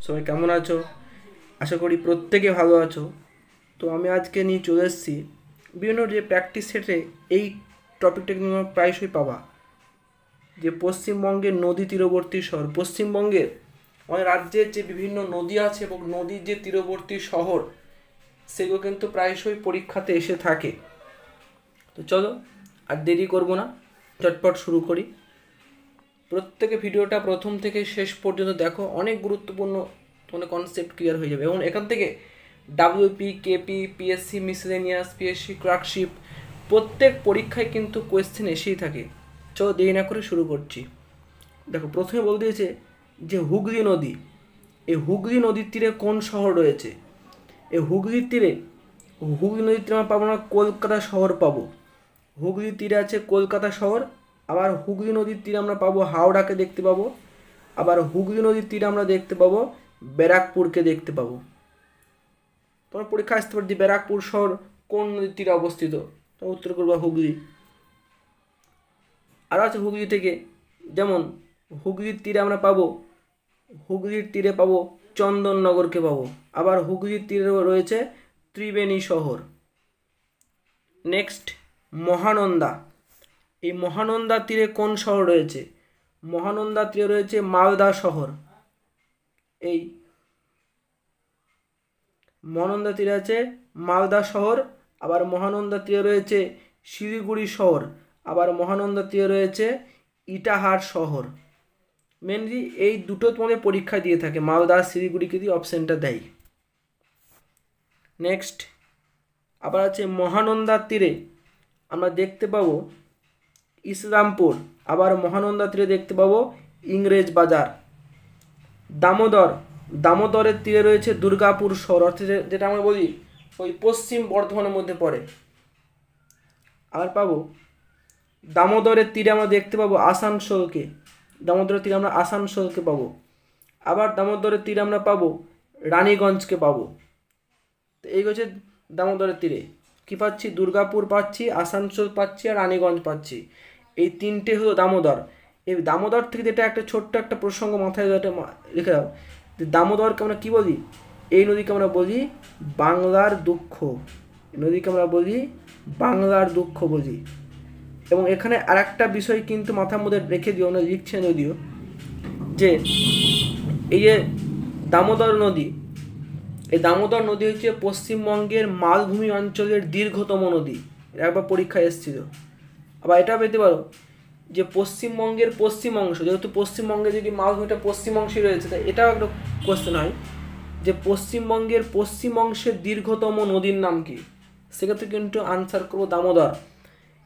সবাই কেমন আছো? আশা করি প্রত্যেকে ভালো আছো। তো আমি আজকে নিয়ে চলে এসেছি বিভিন্ন যে প্র্যাকটিস সেটে এই টপিকটা কিন্তু তোমরা প্রায়শই পাবা, যে পশ্চিমবঙ্গের নদী তীরবর্তী শহর। পশ্চিমবঙ্গের আমাদের রাজ্যের যে বিভিন্ন নদী আছে এবং নদীর যে তীরবর্তী শহর, সেগুলো কিন্তু প্রায়শই পরীক্ষাতে এসে থাকে। তো চলো আর দেরি করব না, চটপট শুরু করি। প্রত্যেকে ভিডিওটা প্রথম থেকে শেষ পর্যন্ত দেখো, অনেক গুরুত্বপূর্ণ তোমাদের কনসেপ্ট ক্লিয়ার হয়ে যাবে। এবং এখান থেকে WP, KP, PSC miscellaneous, PSC clerkship প্রত্যেক পরীক্ষায় কিন্তু কোয়েশ্চেন এসেই থাকে। চলো দেরি না করে শুরু করছি। দেখো, প্রথমে বলতে দিয়েছে যে হুগলি নদী, এই হুগলি নদীর তীরে কোন শহর রয়েছে? এই হুগলি নদীর তীরে আমরা পাবো না, কলকাতা শহর পাবো। হুগলির তীরে আছে কলকাতা শহর। আবার হুগলি নদীর তীরে আমরা পাবো হাওড়াকে দেখতে পাবো। আবার হুগলি নদীর তীরে আমরা দেখতে পাবো ব্যারাকপুরকে দেখতে পাবো। তোমার পরীক্ষা আসতে পারে যে ব্যারাকপুর শহর কোন নদীর তীরে অবস্থিত, তোমার উত্তর করবা হুগলি। আরও আছে হুগলি থেকে, যেমন হুগলির তীরে আমরা পাবো, হুগলির তীরে পাবো চন্দননগরকে পাবো। আবার হুগলির তীরে রয়েছে ত্রিবেণী শহর। নেক্সট, মহানন্দা। এই মহানন্দা তীরে কোন শহর রয়েছে? মহানন্দা তীরে রয়েছে মালদা শহর। এই মহানন্দা তীরে আছে মালদা শহর। আবার মহানন্দা তীরে রয়েছে শিলিগুড়ি শহর। আবার মহানন্দা তীরে রয়েছে ইটাহার শহর। মেনলি এই দুটো তোমাদের পরীক্ষা দিয়ে থাকে, মালদা শিলিগুড়িকে দিয়ে অপশানটা দেয়। নেক্সট, আবার আছে মহানন্দার তীরে আমরা দেখতে পাবো ইসলামপুর। আবার মহানন্দা তীরে দেখতে পাবো ইংরেজ বাজার। দামোদরের তীরে রয়েছে দুর্গাপুর শহর, অর্থাৎ যেটা আমরা বলি ওই পশ্চিম বর্ধমানের মধ্যে পড়ে। আর পাবো দামোদরের তীরে আমরা দেখতে পাবো আসানসোলকে। দামোদরের তীরে আমরা আসানসোলকে পাবো। আবার দামোদরের তীরে আমরা পাবো রানীগঞ্জকে পাবো। তো এই হচ্ছে দামোদরের তীরে কী পাচ্ছি? দুর্গাপুর পাচ্ছি, আসানসোল পাচ্ছি, আর রানীগঞ্জ পাচ্ছি। এই তিনটে হলো দামোদর। এই দামোদর থেকে যেটা একটা ছোট্ট একটা প্রসঙ্গ মাথায় রেখে দাও, যে দামোদরকে আমরা কী বলি? এই নদীকে আমরা বলি বাংলার দুঃখ। এই নদীকে আমরা বলি বাংলার দুঃখ বলি। এবং এখানে আর একটা বিষয় কিন্তু মাথার মধ্যে রেখে দিও, আমরা লিখছে যদিও, যে এই যে দামোদর নদী, এই দামোদর নদী হচ্ছে পশ্চিমবঙ্গের মালভূমি অঞ্চলের দীর্ঘতম নদী। একবার পরীক্ষায় এসেছিল। আবার এটা পেতে পারো যে পশ্চিমবঙ্গের পশ্চিম অংশ, যেহেতু পশ্চিমবঙ্গে যদি মালভূমিটা পশ্চিম অংশে রয়েছে, তাই এটাও একটা কোশ্চেন হয় যে পশ্চিমবঙ্গের পশ্চিম অংশের দীর্ঘতম নদীর নাম কি? সেক্ষেত্রে কিন্তু আনসার করবো দামোদর।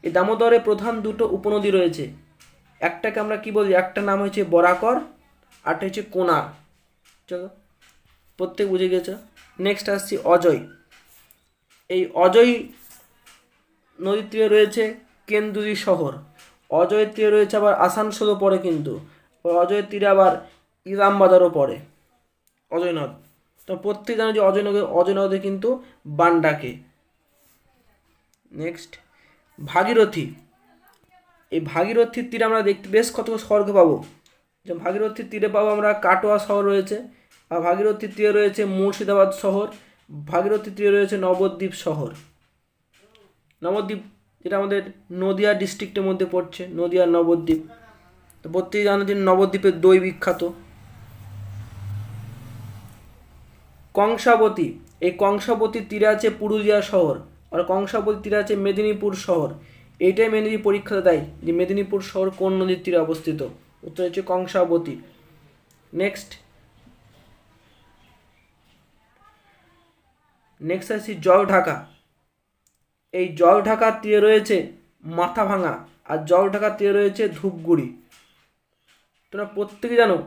এই দামোদরে প্রধান দুটো উপনদী রয়েছে। একটাকে আমরা কি বলি? একটা নাম হচ্ছে বরাকর, আরটা হচ্ছে কোনার। চলো, প্রত্যেক বুঝে গেছে। নেক্সট আসছি অজয়। এই অজয় নদীর তীরে রয়েছে কেন্দুলি শহর। অজয়ের তীরে রয়েছে আবার আসানসোলও পড়ে, কিন্তু অজয়ের তীরে আবার ইলামবাজারও পড়ে অজয় নদ। তো প্রত্যেক জানো যে অজয় নদে কিন্তু বান্ডাকে। নেক্সট, ভাগীরথী। এই ভাগীরথীর তীরে আমরা দেখতে বেশ কত শহরকে পাবো। যেমন ভাগীরথীর তীরে পাবো আমরা কাটোয়া শহর রয়েছে, আর ভাগীরথীর তীরে রয়েছে মুর্শিদাবাদ শহর, ভাগীরথীর তীরে রয়েছে নবদ্বীপ শহর। নবদ্বীপ যেটা আমাদের নদিয়া ডিস্ট্রিক্টের মধ্যে পড়ছে, নদিয়ার নবদ্বীপ। তো প্রত্যেকে জানো যে নবদ্বীপের দই বিখ্যাত। কংসাবতী। এই কংসাবতীর তীরে আছে পুরুলিয়া শহর, আর কংসাবতীর তীরে আছে মেদিনীপুর শহর। এইটাই মেনলি পরীক্ষাতে দেয় যে মেদিনীপুর শহর কোন নদীর তীরে অবস্থিত। উত্তর হচ্ছে কংসাবতী। নেক্সট আসছি জলঢাকা। এই জলঢাকার তীরে রয়েছে মাথাভাঙা, আর জলঢাকার তীরে রয়েছে ধূপগুড়ি। তোমরা প্রত্যেকে জানো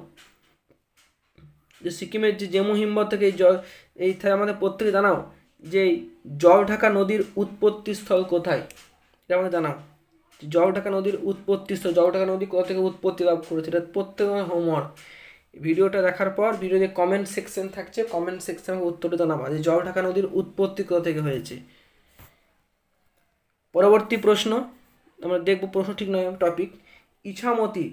যে সিকিমের যে জেমু হিমবাহ থেকে এই আমাদের প্রত্যেকে জানাও যে জলঢাকা নদীর উৎপত্তি স্থল কোথায়? এটা আমাদের জানাও। জলঢাকা নদীর উৎপত্তি স্থল, জলঢাকা নদী কোথা থেকে উৎপত্তি লাভ করেছে, এটা প্রত্যেকের হোমওয়ার্ক। ভিডিওটা দেখার পর ভিডিওতে কমেন্ট সেকশন থাকছে, কমেন্ট সেকশনে উত্তরটা জানাবা যে জলঢাকা নদীর উৎপত্তি কোথা থেকে হয়েছে। পরবর্তী প্রশ্ন আমরা দেখব, প্রশ্ন ঠিক নয় টপিক। ইছামতি।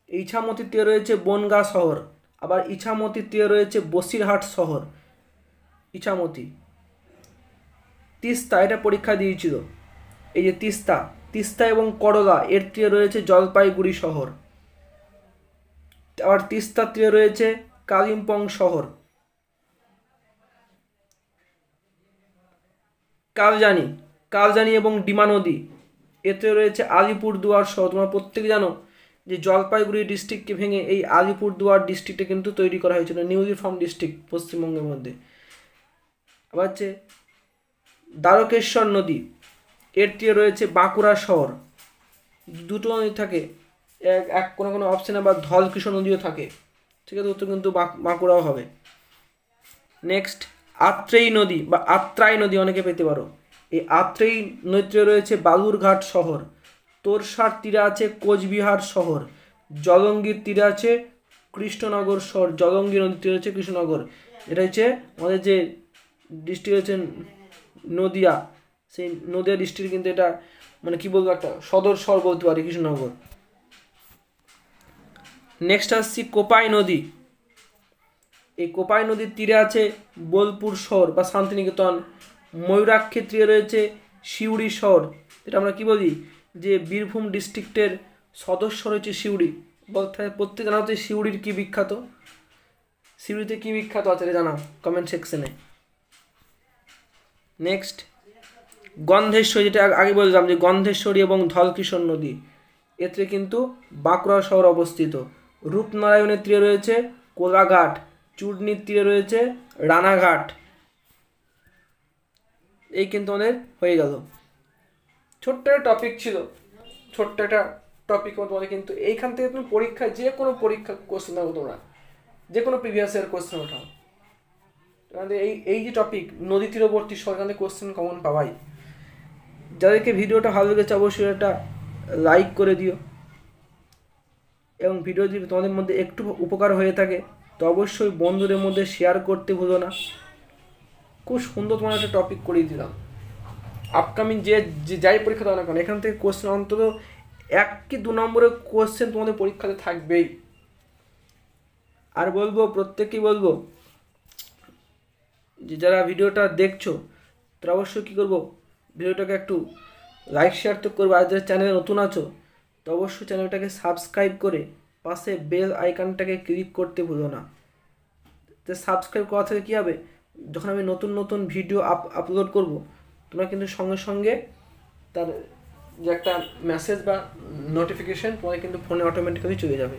ইছামতিতে রয়েছে বনগাঁ শহর। আবার ইছামতির তীরে রয়েছে বসিরহাট শহর, ইছামতি। তিস্তা, এটা পরীক্ষা দিয়েছিল, এই যে তিস্তা, তিস্তা এবং করলা এর তীরে রয়েছে জলপাইগুড়ি শহর। আবার তিস্তার তীরে রয়েছে কালিম্পং শহর। কালজানি, কালজানি এবং ডিমা নদী এতে রয়েছে আলিপুরদুয়ার শহর। তোমরা প্রত্যেকে জানো যে জলপাইগুড়ি ডিস্ট্রিক্টকে ভেঙে এই আলিপুরদুয়ার ডিস্ট্রিক্টে কিন্তু তৈরি করা হয়েছিল, নিউলি ফর্ম ডিস্ট্রিক্ট পশ্চিমবঙ্গের মধ্যে। আবার হচ্ছে দ্বারকেশ্বর নদী এর তীরে রয়েছে বাঁকুড়া শহর। দুটো নদী থাকে, এক কোনো কোনো অপশানে আবার ধলকিশোর নদীও থাকে, ঠিক আছে, উত্তর কিন্তু বাঁকুড়াও হবে। নেক্সট আত্রেই নদী বা আত্রাই নদী অনেকে পেতে পারো। এই আত্রেই নদীতে রয়েছে বালুরঘাট শহর। তোরসার তীরে আছে কোচবিহার শহর। জলঙ্গির তীরে আছে কৃষ্ণনগর শহর। জলঙ্গি নদীর তীরে হচ্ছে কৃষ্ণনগর। এটা হচ্ছে আমাদের যে ডিস্ট্রিক্ট হচ্ছে নদিয়া, সেই নদিয়া ডিস্ট্রিক্ট কিন্তু এটা মানে কি বলবো একটা সদর শহর বলতে পারি কৃষ্ণনগর। নেক্সট আসছি কোপাই নদী। এই কোপাই নদীর তীরে আছে বোলপুর শহর বা শান্তিনিকেতন। ময়ূরাক্ষীর তীরে রয়েছে সিউড়ি শহর। এটা আমরা কি বলি যে বীরভূম ডিস্ট্রিক্টের সদস্য রয়েছে সিউড়ি। বলতে প্রত্যেক জানা হচ্ছে সিউড়ির কী বিখ্যাত, সিউড়িতে কী বিখ্যাত আছে জানাও কমেন্ট সেকশনে। নেক্সট গন্ধেশ্বরী, যেটা আগে বললাম যে গন্ধেশ্বরী এবং ধলকিশোর নদী এতে কিন্তু বাঁকুড়া শহর অবস্থিত। রূপনারায়ণের তীরে রয়েছে কোলাঘাট। চূর্ণির তীরে রয়েছে রানাঘাট। এই কিন্তু আমাদের হয়ে গেল। ছোট্ট একটা টপিক ছিল, ছোট্ট একটা টপিক তোমাদের কিন্তু এইখান থেকে তুমি পরীক্ষায় যে কোনো পরীক্ষা কোশ্চেন দেবো, তোমরা যে কোনো প্রিভিয়াস ইয়ার কোশ্চেন ওঠাও, তোমাদের এই যে টপিক নদী তীরবর্তী শহর, এখান থেকে কোশ্চেন কমন পাওয়াই। যাদেরকে ভিডিওটা ভালো লেগেছে অবশ্যই একটা লাইক করে দিও, এবং ভিডিও যদি তোমাদের মধ্যে একটু উপকার হয়ে থাকে তো অবশ্যই বন্ধুদের মধ্যে শেয়ার করতে ভুলো না। খুব সুন্দর তোমার একটা টপিক করিয়ে দিলাম। আপকামিং যে যাই পরীক্ষা দাও না কেন এখান থেকে কোশ্চেন অন্তত 1 কি 2 নম্বরের কোশ্চেন তোমাদের পরীক্ষাতে থাকবেই। আর বলবো প্রত্যেককেই বলবো যে যারা ভিডিওটা দেখছো তারা অবশ্যই কী করবো, ভিডিওটাকে একটু লাইক শেয়ার তো করবো। আর যারা চ্যানেলে নতুন আছো তো অবশ্যই চ্যানেলটাকে সাবস্ক্রাইব করে পাশে বেল আইকনটাকে ক্লিক করতে ভুলো না। তো সাবস্ক্রাইব করা থেকে কী হবে, যখন আমি নতুন নতুন ভিডিও আপলোড করব তোমরা কিন্তু সঙ্গে সঙ্গে তার যে একটা মেসেজ বা নোটিফিকেশান তোমার কিন্তু ফোনে অটোমেটিক্যালি চলে যাবে,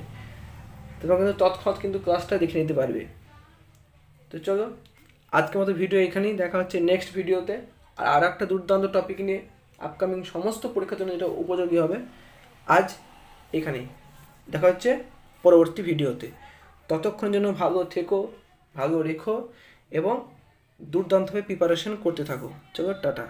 তোমরা কিন্তু তৎক্ষণাৎ কিন্তু ক্লাসটা দেখে নিতে পারবে। তো চলো আজকের মতো ভিডিও এখানেই, দেখা হচ্ছে নেক্সট ভিডিওতে আর একটা দুর্দান্ত টপিক নিয়ে। আপকামিং সমস্ত পরীক্ষার জন্য এটা উপযোগী হবে। আজ এখানেই, দেখা হচ্ছে পরবর্তী ভিডিওতে। ততক্ষণ যেন ভালো থেকো, ভালো রেখো এবং দুর্দান্তভাবে প্রিপারেশন করতে থাকো। চলো টাটা।